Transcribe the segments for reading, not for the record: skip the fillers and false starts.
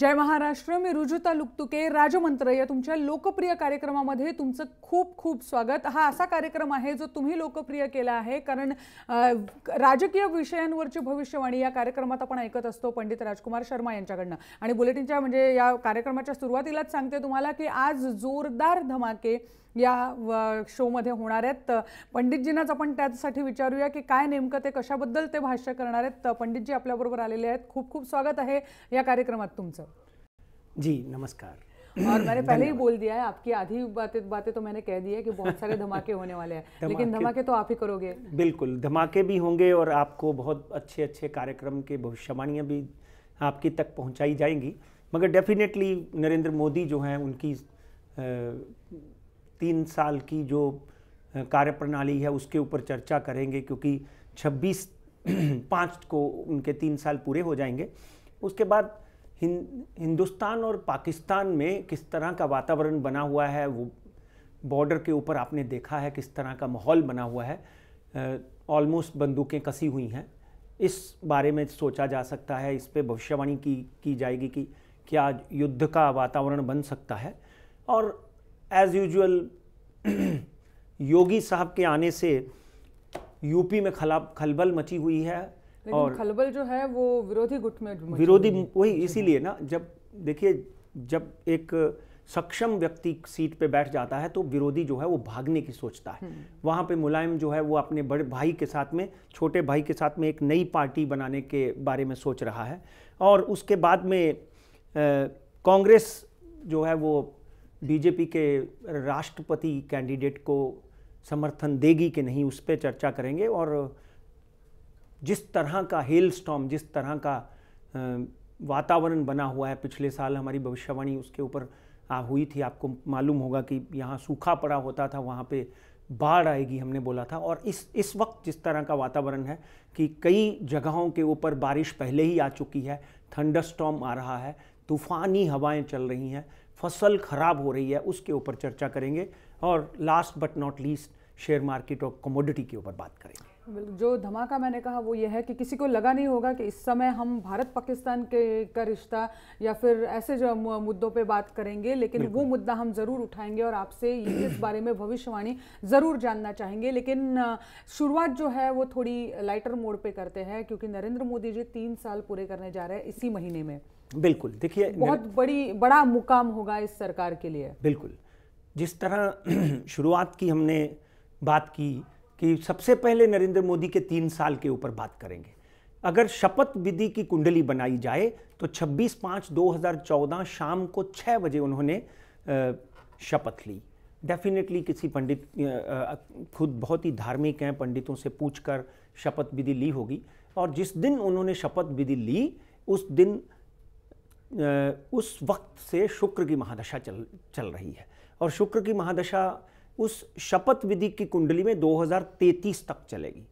जय महाराष्ट्र. मी रुजुता लुकतुके. राजमंत्र या तुमच्या लोकप्रिय कार्यक्रमामध्ये तुमचं खूप खूप स्वागत. हा असा कार्यक्रम आहे जो तुम्ही लोकप्रिय केला आहे, कारण राजकीय विषयांवरची भविष्यवाणी या कार्यक्रमात आपण ऐकत असतो पंडित राजकुमार शर्मा यांच्याकडनं. आणि बुलेटिनच्या म्हणजे या कार्यक्रमाच्या सुरुवातीलाच सांगते तुम्हाला की आज जोरदार धमाके या शोमध्ये होणार आहेत. पंडितजींनाच आपण त्यासाठी विचारूया की काय नेमकं ते कशाबद्दल ते भाष्य करणार आहेत. पंडितजी आपल्याबरोबर आलेले आहेत. खूप खूप स्वागत आहे या कार्यक्रमात तुमचं. जी नमस्कार. और मैंने पहले ही बोल दिया है, आपकी आधी बातें तो मैंने कह दी है कि बहुत सारे धमाके होने वाले हैं, लेकिन धमाके तो आप ही करोगे. बिल्कुल, धमाके भी होंगे और आपको बहुत अच्छे अच्छे कार्यक्रम के भविष्यवाणियाँ भी आपकी तक पहुंचाई जाएंगी. मगर डेफिनेटली नरेंद्र मोदी जो हैं उनकी 3 साल की जो कार्यप्रणाली है उसके ऊपर चर्चा करेंगे, क्योंकि 26/5 को उनके 3 साल पूरे हो जाएंगे. उसके बाद हिंदुस्तान और पाकिस्तान में किस तरह का वातावरण बना हुआ है, वो बॉर्डर के ऊपर आपने देखा है किस तरह का माहौल बना हुआ है. ऑलमोस्ट बंदूकें कसी हुई हैं. इस बारे में सोचा जा सकता है, इस पे भविष्यवाणी की जाएगी कि क्या युद्ध का वातावरण बन सकता है. और एज यूजुअल योगी साहब के आने से यूपी में खलबल मची हुई है. और खलबल जो है वो विरोधी गुट में विरोधी वही इसीलिए ना, जब देखिए जब एक सक्षम व्यक्ति सीट पे बैठ जाता है तो विरोधी जो है वो भागने की सोचता है. वहाँ पे मुलायम जो है वो अपने बड़े भाई के साथ में, छोटे भाई के साथ में एक नई पार्टी बनाने के बारे में सोच रहा है. और उसके बाद में कांग्रेस जो है वो बीजेपी के राष्ट्रपति कैंडिडेट को समर्थन देगी कि नहीं, उस पर चर्चा करेंगे. और जिस तरह का हेल स्टॉर्म, जिस तरह का वातावरण बना हुआ है, पिछले साल हमारी भविष्यवाणी उसके ऊपर हुई थी. आपको मालूम होगा कि यहाँ सूखा पड़ा होता था, वहाँ पे बाढ़ आएगी हमने बोला था. और इस वक्त जिस तरह का वातावरण है कि कई जगहों के ऊपर बारिश पहले ही आ चुकी है, थंडर स्टॉर्म आ रहा है, तूफ़ानी हवाएं चल रही हैं, फसल खराब हो रही है, उसके ऊपर चर्चा करेंगे. और last but not least share market और कमोडिटी के ऊपर बात करेंगे. जो धमाका मैंने कहा वो ये है कि किसी को लगा नहीं होगा कि इस समय हम भारत पाकिस्तान का रिश्ता या फिर ऐसे जो मुद्दों पे बात करेंगे, लेकिन वो मुद्दा हम ज़रूर उठाएंगे और आपसे इस बारे में भविष्यवाणी ज़रूर जानना चाहेंगे. लेकिन शुरुआत जो है वो थोड़ी लाइटर मोड पे करते हैं, क्योंकि नरेंद्र मोदी जी 3 साल पूरे करने जा रहे हैं इसी महीने में. बिल्कुल, देखिए बहुत बड़ा मुकाम होगा इस सरकार के लिए. बिल्कुल, जिस तरह शुरुआत की हमने बात की कि सबसे पहले नरेंद्र मोदी के 3 साल के ऊपर बात करेंगे. अगर शपथ विधि की कुंडली बनाई जाए तो 26/5/2014 शाम को 6 बजे उन्होंने शपथ ली. डेफिनेटली किसी पंडित, खुद बहुत ही धार्मिक हैं, पंडितों से पूछकर शपथ विधि ली होगी. और जिस दिन उन्होंने शपथ विधि ली उस दिन उस वक्त से शुक्र की महादशा चल रही है. और शुक्र की महादशा उस शपथ विधि की कुंडली में 2033 तक चलेगी.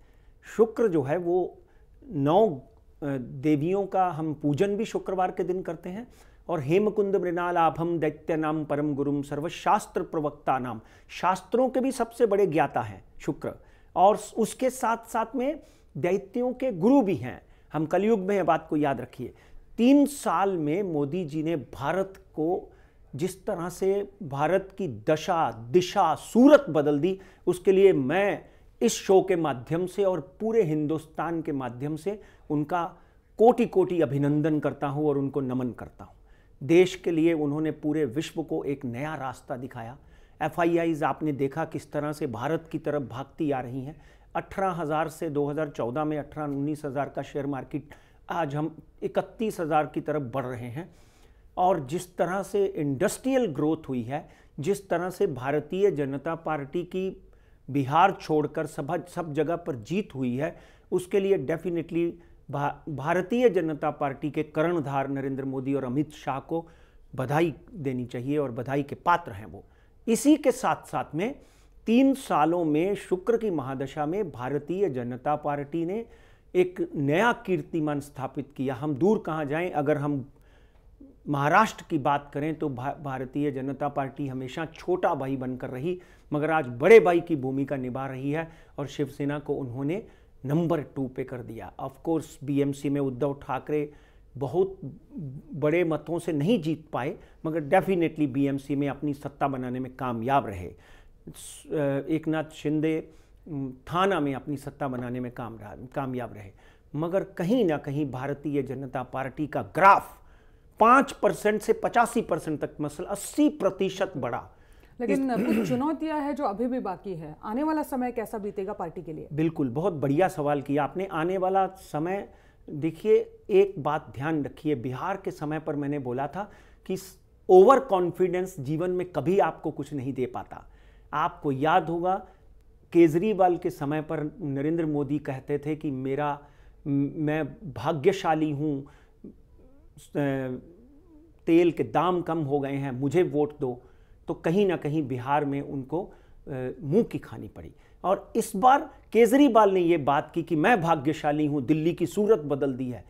शुक्र जो है वो 9 देवियों का हम पूजन भी शुक्रवार के दिन करते हैं. और हेमकुंद मृणालाभम दैत्य नाम परम गुरुम सर्वशास्त्र प्रवक्ता नाम, शास्त्रों के भी सबसे बड़े ज्ञाता हैं शुक्र. और उसके साथ साथ में दैत्यों के गुरु भी हैं. हम कलयुग में, बात को याद रखिए. 3 साल में मोदी जी ने भारत को जिस तरह से भारत की दशा, दिशा, सूरत बदल दी, उसके लिए मैं इस शो के माध्यम से और पूरे हिंदुस्तान के माध्यम से उनका कोटि कोटि अभिनंदन करता हूं और उनको नमन करता हूं. देश के लिए उन्होंने पूरे विश्व को एक नया रास्ता दिखाया. FIIs आपने देखा किस तरह से भारत की तरफ भागती आ रही हैं. 18,000 से 2014 में 18-19 हज़ार का शेयर मार्केट, आज हम 31,000 की तरफ बढ़ रहे हैं. और जिस तरह से इंडस्ट्रियल ग्रोथ हुई है, जिस तरह से भारतीय जनता पार्टी की बिहार छोड़कर सब जगह पर जीत हुई है, उसके लिए डेफिनेटली भारतीय जनता पार्टी के कर्णधार नरेंद्र मोदी और अमित शाह को बधाई देनी चाहिए और बधाई के पात्र हैं वो. इसी के साथ साथ में 3 सालों में शुक्र की महादशा में भारतीय जनता पार्टी ने एक नया कीर्तिमान स्थापित किया. हम दूर कहाँ जाएं, अगर हम महाराष्ट्र की बात करें तो भारतीय जनता पार्टी हमेशा छोटा भाई बनकर रही, मगर आज बड़े भाई की भूमिका निभा रही है. और शिवसेना को उन्होंने नंबर 2 पे कर दिया. ऑफ कोर्स BMC में उद्धव ठाकरे बहुत बड़े मतों से नहीं जीत पाए, मगर डेफिनेटली बीएमसी में अपनी सत्ता बनाने में कामयाब रहे। एकनाथ शिंदे थाना में अपनी सत्ता बनाने में कामयाब रहे, मगर कहीं ना कहीं भारतीय जनता पार्टी का ग्राफ 5% से 85% तक, मसला 80% बढ़ा। लेकिन कुछ चुनौतियां हैं जो अभी भी बाकी है। आने वाला समय कैसा बीतेगा पार्टी के लिए? बिल्कुल, बहुत बढ़िया सवाल किया आपने। आने वाला समय, देखिए एक बात ध्यान रखिए, बिहार के समय पर मैंने बोला था कि ओवर कॉन्फिडेंस जीवन में कभी आपको कुछ नहीं दे पाता। आपको याद होगा केजरीवाल के समय पर नरेंद्र मोदी कहते थे कि मैं भाग्यशाली हूँ, तेल के दाम कम हो गए हैं, मुझे वोट दो। तो कहीं ना कहीं बिहार में उनको मुंह की खानी पड़ी। और इस बार केजरीवाल ने ये बात की कि मैं भाग्यशाली हूं, दिल्ली की सूरत बदल दी है।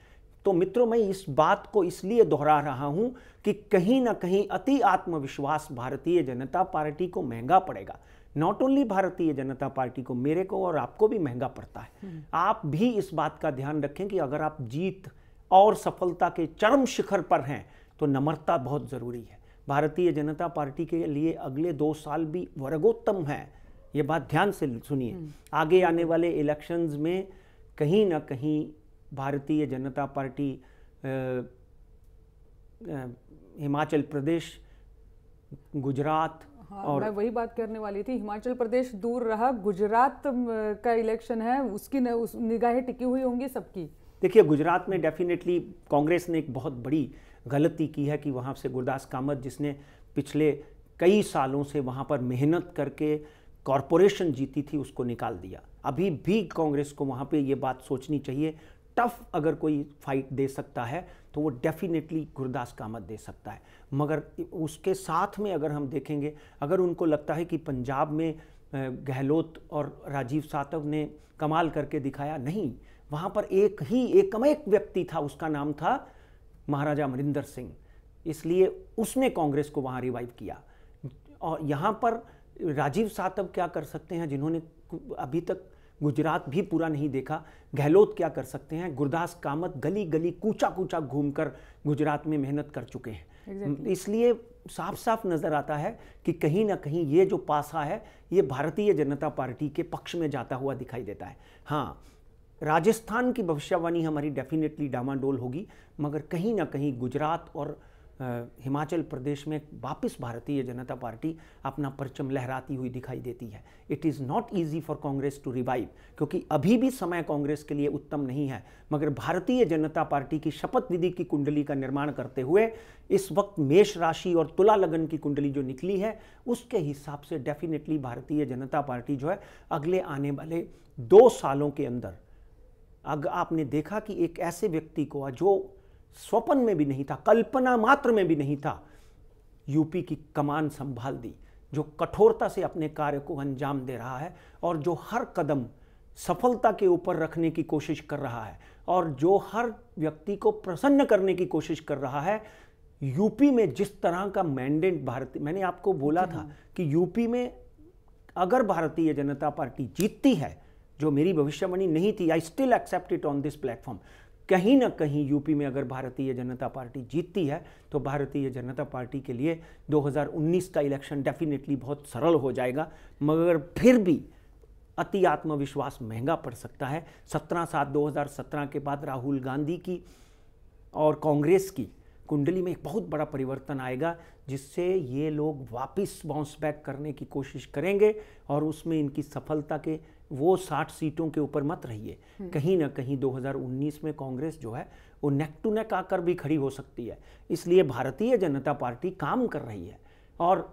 तो मित्रों, मैं इस बात को इसलिए दोहरा रहा हूं कि कहीं ना कहीं अति आत्मविश्वास भारतीय जनता पार्टी को महंगा पड़ेगा। Not only Bharatiya Janata party को, मेरे को और आपको भी महंगा पड़ता है। आप भी इस बात का ध्यान रखें कि अगर आप जीत और सफलता के चरम शिखर पर हैं तो नम्रता बहुत जरूरी है। भारतीय जनता पार्टी के लिए अगले 2 साल भी वर्गोत्तम हैं, ये बात ध्यान से सुनिए। आगे आने वाले इलेक्शंस में कहीं ना कहीं भारतीय जनता पार्टी हिमाचल प्रदेश, गुजरात, और मैं वही बात करने वाली थी। हिमाचल प्रदेश दूर रहा, गुजरात का इलेक्शन है, उसकी निगाहें टिकी हुई होंगी सबकी। देखिए, गुजरात में डेफिनेटली कांग्रेस ने एक बहुत बड़ी गलती की है कि वहाँ से गुरदास कामत, जिसने पिछले कई सालों से वहाँ पर मेहनत करके कॉरपोरेशन जीती थी, उसको निकाल दिया। अभी भी कांग्रेस को वहाँ पे ये बात सोचनी चाहिए, टफ अगर कोई फाइट दे सकता है तो वो डेफिनेटली गुरदास कामत दे सकता है। मगर उसके साथ में अगर हम देखेंगे, अगर उनको लगता है कि पंजाब में गहलोत और राजीव सातव ने कमाल करके दिखाया, नहीं, वहाँ पर एकमेक व्यक्ति था, उसका नाम था महाराजा अमरिंदर सिंह, इसलिए उसने कांग्रेस को वहाँ रिवाइव किया। और यहाँ पर राजीव सातव क्या कर सकते हैं, जिन्होंने अभी तक गुजरात भी पूरा नहीं देखा? गहलोत क्या कर सकते हैं? गुरदास कामत गली गली कूचा कूचा घूमकर गुजरात में मेहनत कर चुके हैं। इसलिए साफ साफ नजर आता है कि कहीं ना कहीं ये जो पासा है ये भारतीय जनता पार्टी के पक्ष में जाता हुआ दिखाई देता है। हाँ, राजस्थान की भविष्यवाणी हमारी डेफिनेटली डामाडोल होगी, मगर कहीं ना कहीं गुजरात और हिमाचल प्रदेश में वापस भारतीय जनता पार्टी अपना परचम लहराती हुई दिखाई देती है। It is not easy for Congress to revive, क्योंकि अभी भी समय कांग्रेस के लिए उत्तम नहीं है। मगर भारतीय जनता पार्टी की शपथ विधि की कुंडली का निर्माण करते हुए इस वक्त मेष राशि और तुला लगन की कुंडली जो निकली है, उसके हिसाब से डेफिनेटली भारतीय जनता पार्टी जो है अगले आने वाले 2 सालों के अंदर, अगर आपने देखा कि एक ऐसे व्यक्ति को जो स्वप्न में भी नहीं था, कल्पना मात्र में भी नहीं था, यूपी की कमान संभाल दी, जो कठोरता से अपने कार्य को अंजाम दे रहा है और जो हर कदम सफलता के ऊपर रखने की कोशिश कर रहा है और जो हर व्यक्ति को प्रसन्न करने की कोशिश कर रहा है। यूपी में जिस तरह का मैंडेट मैंने आपको बोला था कि यूपी में अगर भारतीय जनता पार्टी जीतती है, जो मेरी भविष्यवाणी नहीं थी, I still accept it on this platform, कहीं ना कहीं यूपी में अगर भारतीय जनता पार्टी जीतती है तो भारतीय जनता पार्टी के लिए 2019 का इलेक्शन डेफिनेटली बहुत सरल हो जाएगा। मगर फिर भी अति आत्मविश्वास महंगा पड़ सकता है। 17/7/2017 के बाद राहुल गांधी की और कांग्रेस की कुंडली में एक बहुत बड़ा परिवर्तन आएगा, जिससे ये लोग वापस बाउंस बैक करने की कोशिश करेंगे और उसमें इनकी सफलता के वो 60 सीटों के ऊपर मत रहिए। कहीं ना कहीं 2019 में कांग्रेस जो है वो नेक टू नेक आकर भी खड़ी हो सकती है। इसलिए भारतीय जनता पार्टी काम कर रही है और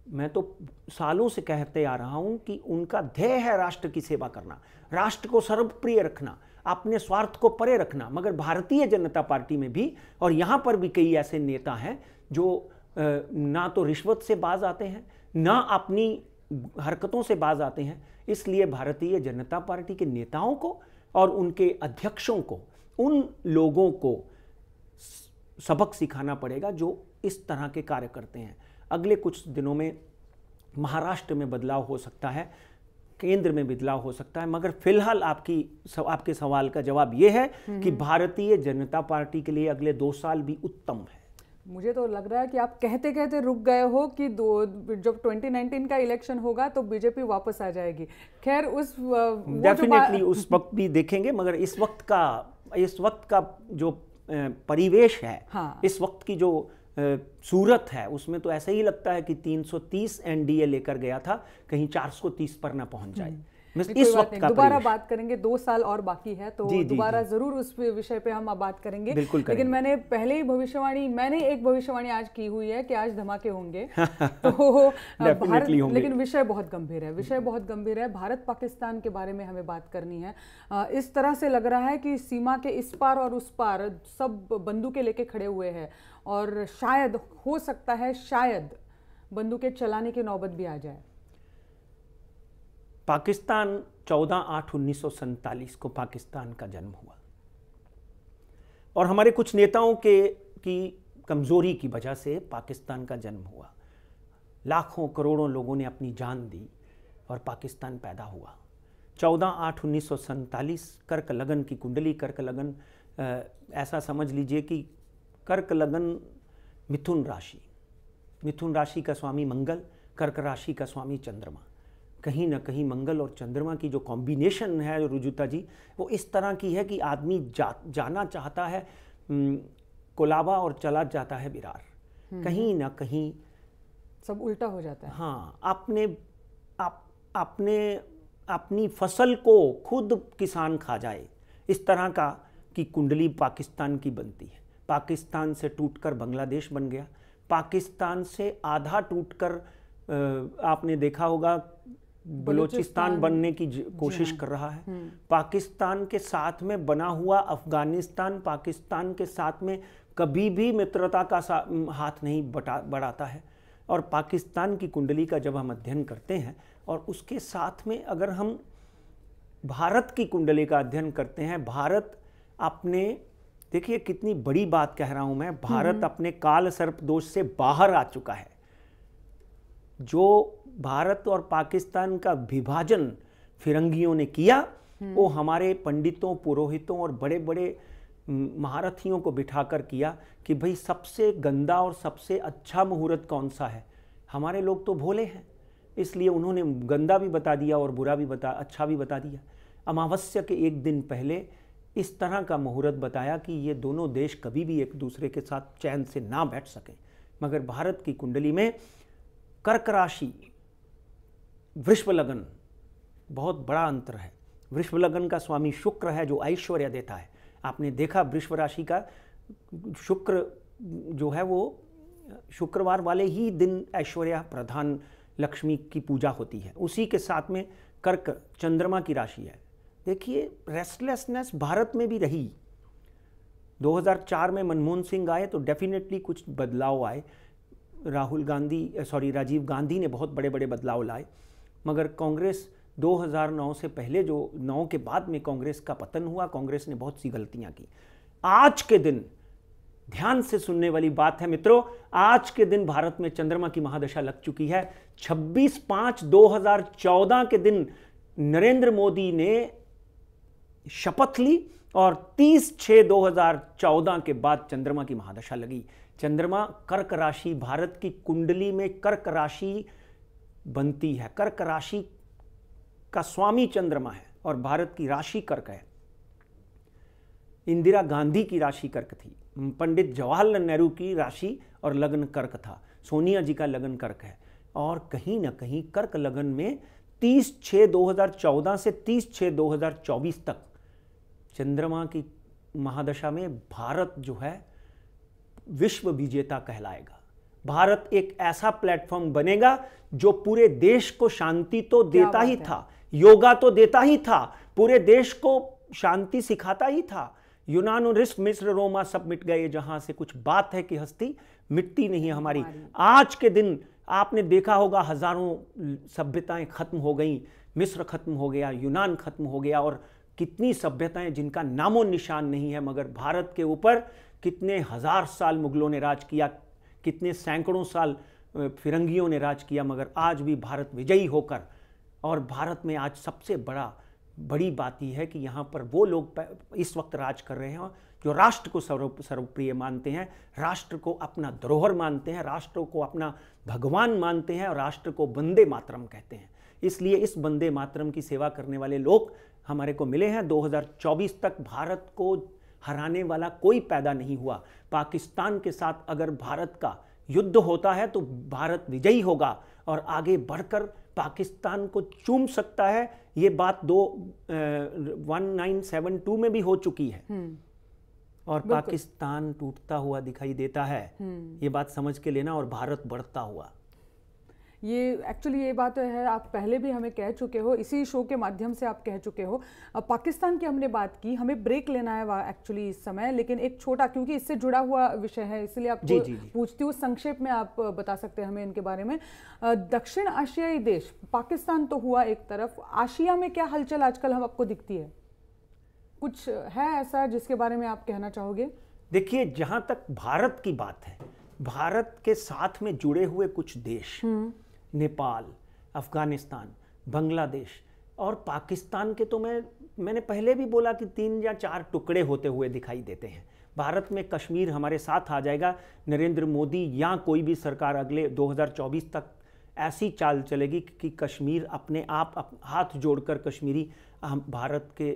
मैं तो सालों से कहते आ रहा हूं कि उनका ध्येय है राष्ट्र की सेवा करना, राष्ट्र को सर्वप्रिय रखना, अपने स्वार्थ को परे रखना। मगर भारतीय जनता पार्टी में भी और यहाँ पर भी कई ऐसे नेता हैं जो ना तो रिश्वत से बाज आते हैं, ना अपनी हरकतों से बाज आते हैं। इसलिए भारतीय जनता पार्टी के नेताओं को और उनके अध्यक्षों को, उन लोगों को सबक सिखाना पड़ेगा जो इस तरह के कार्य करते हैं। अगले कुछ दिनों में महाराष्ट्र में बदलाव हो सकता है। केंद्र में बदलाव हो सकता है। मगर फिलहाल आपके सवाल का जवाब ये है कि भारतीय जनता पार्टी के लिए अगले 2 साल भी उत्तम है। मुझे तो लग रहा है कि आप कहते कहते रुक गए हो कि जब 2019 का इलेक्शन होगा तो बीजेपी वापस आ जाएगी। खैर उस डेफिनेटली उस वक्त भी देखेंगे, मगर इस वक्त का जो परिवेश है, हाँ। इस वक्त की जो सूरत है, उसमें तो ऐसा ही लगता है कि 330 एनडीए लेकर गया था, कहीं 430 पर ना पहुंच जाए। इस वक्त का दोबारा बात करेंगे, 2 साल और बाकी है तो दोबारा जरूर उस विषय पे हम बात करेंगे। लेकिन मैंने पहले ही एक भविष्यवाणी आज की हुई है कि आज धमाके होंगे। तो भारत, लेकिन विषय बहुत गंभीर है, भारत पाकिस्तान के बारे में हमें बात करनी है। इस तरह से लग रहा है कि सीमा के इस पार और उस पार सब बंदूकें लेके खड़े हुए हैं और शायद हो सकता है बंदूकें चलाने की नौबत भी आ जाए। पाकिस्तान 14/8/1947 को पाकिस्तान का जन्म हुआ और हमारे कुछ नेताओं की कमजोरी की वजह से पाकिस्तान का जन्म हुआ। लाखों करोड़ों लोगों ने अपनी जान दी और पाकिस्तान पैदा हुआ। 14/8/1947 कर्क लगन की कुंडली, कर्क लगन ऐसा समझ लीजिए कि कर्क लगन मिथुन राशि का स्वामी मंगल, कर्क राशि का स्वामी चंद्रमा। कहीं ना कहीं मंगल और चंद्रमा की जो कॉम्बिनेशन है रुजुता जी, वो इस तरह की है कि आदमी जाना चाहता है कोलाबा और चला जाता है विरार। कहीं ना कहीं सब उल्टा हो जाता है। हाँ, अपनी फसल को खुद किसान खा जाए, इस तरह का की कुंडली पाकिस्तान की बनती है। पाकिस्तान से टूटकर बांग्लादेश बन गया, पाकिस्तान से आधा टूटकर आपने देखा होगा बलूचिस्तान बनने की कोशिश कर रहा है। पाकिस्तान के साथ में बना हुआ अफगानिस्तान पाकिस्तान के साथ में कभी भी मित्रता का हाथ नहीं बढ़ाता है। और पाकिस्तान की कुंडली का जब हम अध्ययन करते हैं और उसके साथ में अगर हम भारत की कुंडली का अध्ययन करते हैं, भारत अपने, देखिए कितनी बड़ी बात कह रहा हूं मैं, भारत अपने काल सर्प दोष से बाहर आ चुका है। जो भारत और पाकिस्तान का विभाजन फिरंगियों ने किया, वो हमारे पंडितों, पुरोहितों और बड़े बड़े महारथियों को बिठाकर किया कि भाई सबसे गंदा और सबसे अच्छा मुहूर्त कौन सा है। हमारे लोग तो भोले हैं, इसलिए उन्होंने गंदा भी बता दिया और बुरा भी अच्छा भी बता दिया। अमावस्या के एक दिन पहले इस तरह का मुहूर्त बताया कि ये दोनों देश कभी भी एक दूसरे के साथ चैन से ना बैठ सकें। मगर भारत की कुंडली में कर्क राशि, वृषभ लगन, बहुत बड़ा अंतर है। वृषभ लगन का स्वामी शुक्र है जो ऐश्वर्य देता है। आपने देखा वृषभ राशि का शुक्र जो है वो शुक्रवार वाले ही दिन ऐश्वर्य प्रधान लक्ष्मी की पूजा होती है। उसी के साथ में कर्क चंद्रमा की राशि है। देखिए रेस्टलेसनेस भारत में भी रही। 2004 में मनमोहन सिंह आए तो डेफिनेटली कुछ बदलाव आए। राजीव गांधी ने बहुत बड़े बड़े बदलाव लाए। मगर कांग्रेस 2009 से पहले, जो 9 के बाद में कांग्रेस का पतन हुआ, कांग्रेस ने बहुत सी गलतियां की। आज के दिन ध्यान से सुनने वाली बात है मित्रों, आज के दिन भारत में चंद्रमा की महादशा लग चुकी है। 26/5/2014 के दिन नरेंद्र मोदी ने शपथ ली और 30/6/2014 के बाद चंद्रमा की महादशा लगी। चंद्रमा कर्क राशि, भारत की कुंडली में कर्क राशि बनती है। कर्क राशि का स्वामी चंद्रमा है और भारत की राशि कर्क है। इंदिरा गांधी की राशि कर्क थी, पंडित जवाहरलाल नेहरू की राशि और लग्न कर्क था, सोनिया जी का लग्न कर्क है। और कहीं ना कहीं कर्क लगन में 30/6/2014 से 30/6/2024 तक चंद्रमा की महादशा में भारत जो है विश्व विजेता कहलाएगा। भारत एक ऐसा प्लेटफॉर्म बनेगा जो पूरे देश को शांति तो देता ही था, योगा तो देता ही था, पूरे देश को शांति सिखाता ही था। यूनान और मिस्र रोमा सब मिट गए, जहां से कुछ बात है कि हस्ती मिटती नहीं है हमारी। आज के दिन आपने देखा होगा हजारों सभ्यताएं खत्म हो गई, मिस्र खत्म हो गया, यूनान खत्म हो गया और कितनी सभ्यताएं जिनका नामो निशान नहीं है। मगर भारत के ऊपर कितने हजार साल मुगलों ने राज किया, कितने सैकड़ों साल फिरंगियों ने राज किया, मगर आज भी भारत विजयी होकर और भारत में आज सबसे बड़ी बात यह है कि यहाँ पर वो लोग इस वक्त राज कर रहे हैं जो राष्ट्र को सर्वप्रिय मानते हैं, राष्ट्र को अपना धरोहर मानते हैं, राष्ट्र को अपना भगवान मानते हैं और राष्ट्र को वंदे मातरम कहते हैं। इसलिए इस वंदे मातरम की सेवा करने वाले लोग हमारे को मिले हैं। 2024 तक भारत को हराने वाला कोई पैदा नहीं हुआ। पाकिस्तान के साथ अगर भारत का युद्ध होता है तो भारत विजयी होगा और आगे बढ़कर पाकिस्तान को चूम सकता है। ये बात 1972 में भी हो चुकी है और पाकिस्तान टूटता हुआ दिखाई देता है। ये बात समझ के लेना, और भारत बढ़ता हुआ। ये एक्चुअली ये बात है, आप पहले भी हमें कह चुके हो, इसी शो के माध्यम से आप कह चुके हो। पाकिस्तान की हमने बात की, हमें ब्रेक लेना है एक्चुअली इस समय, लेकिन एक छोटा, क्योंकि इससे जुड़ा हुआ विषय है इसलिए आपको पूछती हूँ, संक्षेप में आप बता सकते हैं हमें इनके बारे में। दक्षिण एशियाई देश पाकिस्तान तो हुआ एक तरफ, आशिया में क्या हलचल आजकल हम आपको दिखती है? कुछ है ऐसा जिसके बारे में आप कहना चाहोगे? देखिए, जहां तक भारत की बात है, भारत के साथ में जुड़े हुए कुछ देश, नेपाल, अफगानिस्तान, बांग्लादेश और पाकिस्तान के तो मैंने पहले भी बोला कि 3 या 4 टुकड़े होते हुए दिखाई देते हैं। भारत में कश्मीर हमारे साथ आ जाएगा। नरेंद्र मोदी या कोई भी सरकार अगले 2024 तक ऐसी चाल चलेगी कि कश्मीर अपने आप हाथ जोड़कर कश्मीरी भारत के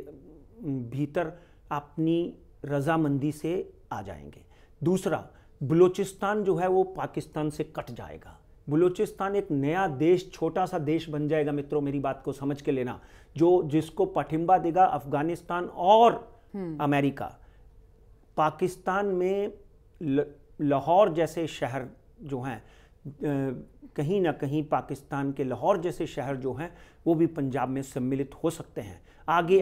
भीतर अपनी रजामंदी से आ जाएंगे। दूसरा, बलूचिस्तान जो है वो पाकिस्तान से कट जाएगा। बलूचिस्तान एक नया देश, छोटा सा देश बन जाएगा। मित्रों, मेरी बात को समझ के लेना, जिसको पठिंबा देगा अफगानिस्तान और अमेरिका। पाकिस्तान में लाहौर जैसे शहर जो हैं, कहीं ना कहीं पाकिस्तान के लाहौर जैसे शहर जो हैं वो भी पंजाब में सम्मिलित हो सकते हैं। आगे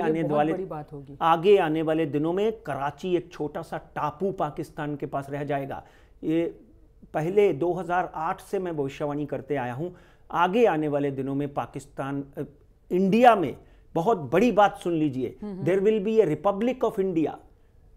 आने वाले दिनों में कराची एक छोटा सा टापू पाकिस्तान के पास रह जाएगा। ये पहले 2008 से मैं भविष्यवाणी करते आया हूं। आगे आने वाले दिनों में पाकिस्तान, इंडिया में बहुत बड़ी बात सुन लीजिए, there will be a Republic of India,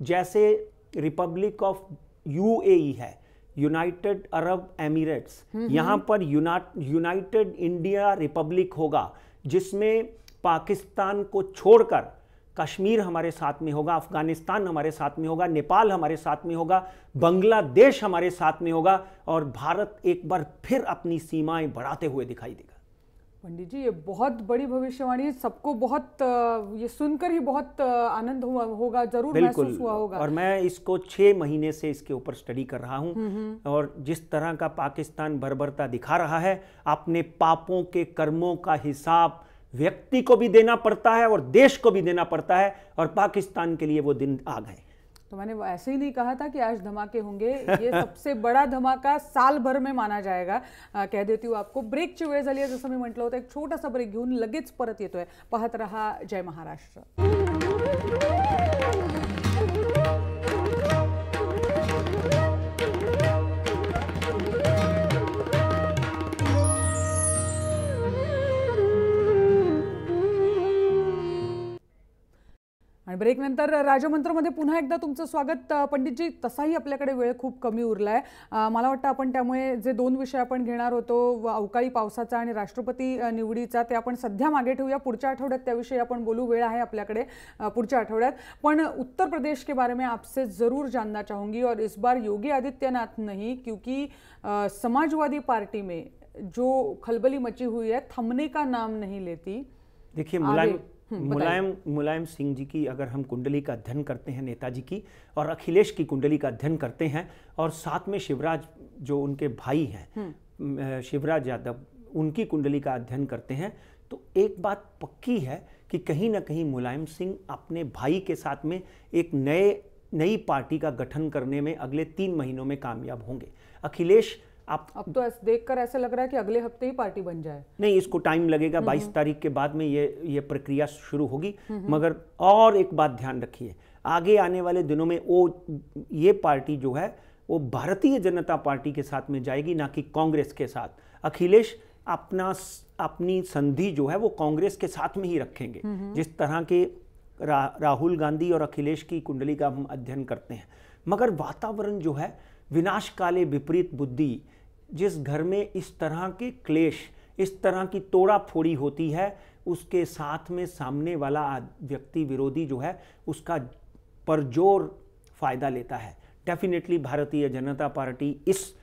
जैसे रिपब्लिक ऑफ यूएई है, यूनाइटेड अरब एमिरेट्स। यहां पर यूनाइटेड इंडिया रिपब्लिक होगा, जिसमें पाकिस्तान को छोड़कर कश्मीर हमारे साथ में होगा, अफगानिस्तान हमारे साथ में होगा, नेपाल हमारे साथ में होगा, बांग्लादेश हमारे साथ में होगा और भारत एक बार फिर अपनी सीमाएं बढ़ाते हुए दिखाई देगा। पंडित जी, ये बहुत बड़ी भविष्यवाणी, सबको बहुत ये सुनकर ही बहुत आनंद हुआ होगा, जरूर महसूस हुआ होगा। और मैं इसको 6 महीने से इसके ऊपर स्टडी कर रहा हूं और जिस तरह का पाकिस्तान बर्बरता दिखा रहा है, अपने पापों के कर्मों का हिसाब व्यक्ति को भी देना पड़ता है और देश को भी देना पड़ता है, और पाकिस्तान के लिए वो दिन आ गए। तो मैंने ऐसे ही नहीं कहा था कि आज धमाके होंगे, ये सबसे बड़ा धमाका साल भर में माना जाएगा। कह देती हूँ आपको। ब्रेकची वेळ झाली आहे, जसं मी म्हटलं होतं, एक छोटासा ब्रेक घेऊन लगेच परत येतोय। पाहत रहा जय महाराष्ट्र। आणि ब्रेक नंतर राजमंत्रमध्ये पुन्हा एकदा तुमचं स्वागत। पंडितजी, तसाही आपल्याकडे वेळ खूप कमी उरलाय। मला वाटतं आपण त्यामुळे जे 2 विषय आपण घेणार होतो, अवकाळी पावसाचा आणि राष्ट्रपती निवडीचा, ते आपण सध्या मागे ठेवूया। पुढच्या आठवड्यात त्याविषयी आपण बोलू, वेळ आहे आपल्याकडे पुढच्या आठवड्यात। पण उत्तर प्रदेश के बारे में आपसे ज़रूर जानना चाहूँगी, और इस बार योगी आदित्यनाथ नहीं, क्योंकि समाजवादी पार्टी में जो खलबली मची हुई है, थमने का नाम नहीं लेती। देखिए, मुलायम सिंह जी की अगर हम कुंडली का अध्ययन करते हैं, नेताजी की, और अखिलेश की कुंडली का अध्ययन करते हैं, और साथ में शिवराज जो उनके भाई हैं, शिवराज यादव, उनकी कुंडली का अध्ययन करते हैं, तो एक बात पक्की है कि कहीं ना कहीं मुलायम सिंह अपने भाई के साथ में एक नई पार्टी का गठन करने में अगले 3 महीनों में कामयाब होंगे। अखिलेश अब तो देखकर ऐसा लग रहा है कि अगले हफ्ते ही पार्टी बन जाए। नहीं, इसको टाइम लगेगा। 22 तारीख के बाद में ये प्रक्रिया शुरू होगी। मगर और एक बात ध्यान रखिए, आगे आने वाले दिनों में ये पार्टी जो है वो भारतीय जनता पार्टी के साथ में जाएगी, ना कि कांग्रेस के साथ। अखिलेश अपनी संधि जो है वो कांग्रेस के साथ में ही रखेंगे। जिस तरह के राहुल गांधी और अखिलेश की कुंडली का हम अध्ययन करते हैं। मगर वातावरण जो है, विनाश काले विपरीत बुद्धि, जिस घर में इस तरह के क्लेश, इस तरह की तोड़ा फोड़ी होती है, उसके साथ में सामने वाला व्यक्ति विरोधी जो है उसका परजोर फायदा लेता है। डेफिनेटली भारतीय जनता पार्टी इस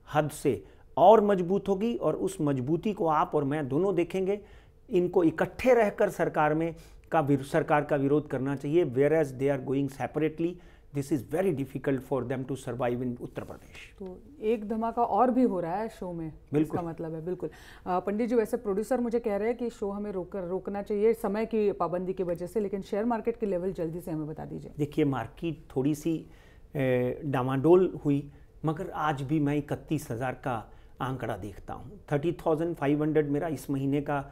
हद से और मजबूत होगी और उस मजबूती को आप और मैं दोनों देखेंगे। इनको इकट्ठे रहकर सरकार का विरोध करना चाहिए, whereas they are going separately this is very difficult for them to survive in Uttar Pradesh. तो एक धमाका और भी हो रहा है शो में, इसका मतलब है। बिल्कुल पंडित जी, वैसे प्रोड्यूसर मुझे कह रहे हैं कि शो हमें रोकना चाहिए समय की पाबंदी की वजह से, लेकिन शेयर मार्केट की लेवल जल्दी से हमें बता दीजिए। देखिए, मार्केट थोड़ी सी डामाडोल हुई, मगर आज भी मैं 31,000 का आंकड़ा देखता हूँ। 30,500 मेरा इस महीने का,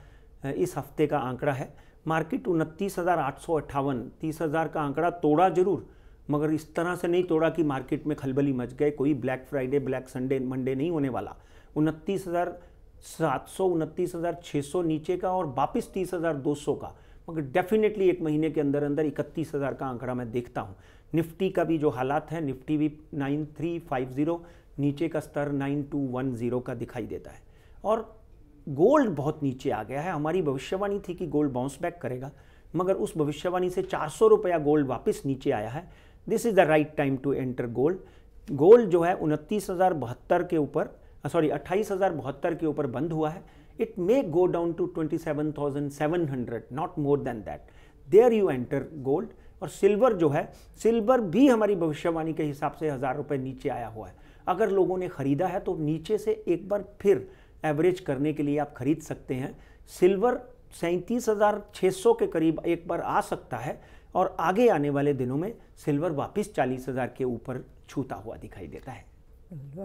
इस हफ्ते का आंकड़ा है। मार्केट 29,858, 30,000 का आंकड़ा तोड़ा जरूर, मगर इस तरह से नहीं तोड़ा कि मार्केट में खलबली मच गए। कोई black Friday, black Sunday, Monday नहीं होने वाला। 29,700, 29,600 नीचे का और वापिस 30,200 का, मगर डेफिनेटली एक महीने के अंदर अंदर 31,000 का आंकड़ा मैं देखता हूँ। निफ्टी का भी जो हालात है, निफ्टी भी 9350, नीचे का स्तर 9210 का दिखाई देता है। और गोल्ड बहुत नीचे आ गया है। हमारी भविष्यवाणी थी कि गोल्ड बाउंस बैक करेगा, मगर उस भविष्यवाणी से 400 रुपया गोल्ड वापस नीचे आया है। This is the right time to enter gold. Gold जो है 29,072 के ऊपर, 28,072 के ऊपर बंद हुआ है। It may go down to 27,700, not more than that. There you enter gold. और सिल्वर जो है, सिल्वर भी हमारी भविष्यवाणी के हिसाब से 1,000 रुपये नीचे आया हुआ है। अगर लोगों ने खरीदा है तो नीचे से एक बार फिर एवरेज करने के लिए आप खरीद सकते हैं। सिल्वर 37,600 के करीब एक बार आ सकता है और आगे आने वाले दिनों में सिल्वर वापस 40,000 के ऊपर छूता हुआ दिखाई देता है।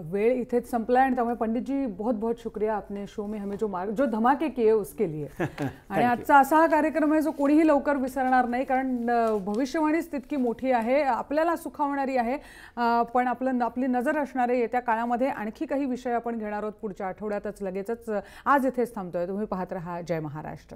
वेळ इथेच संपला आणि त्यामुळे पंडित जी बहुत बहुत शुक्रिया, आपने शो में हमें जो धमाके किए उसके लिए। आणि आजचा असा हा कार्यक्रम आहे जो कोणीही लवकर विसरणार नाही, कारण भविष्यवाणीच तितकी मोठी आहे, आपल्याला सुखावणारी आहे। पण आपली नजर असणार आहे येत्या काळामध्ये आणखी काही विषय आपण घेणार आहोत पुढच्या आठवड्यातच लगेचच। आज इथेच थांबतोय। तुम्ही पाहत रहा जय महाराष्ट्र।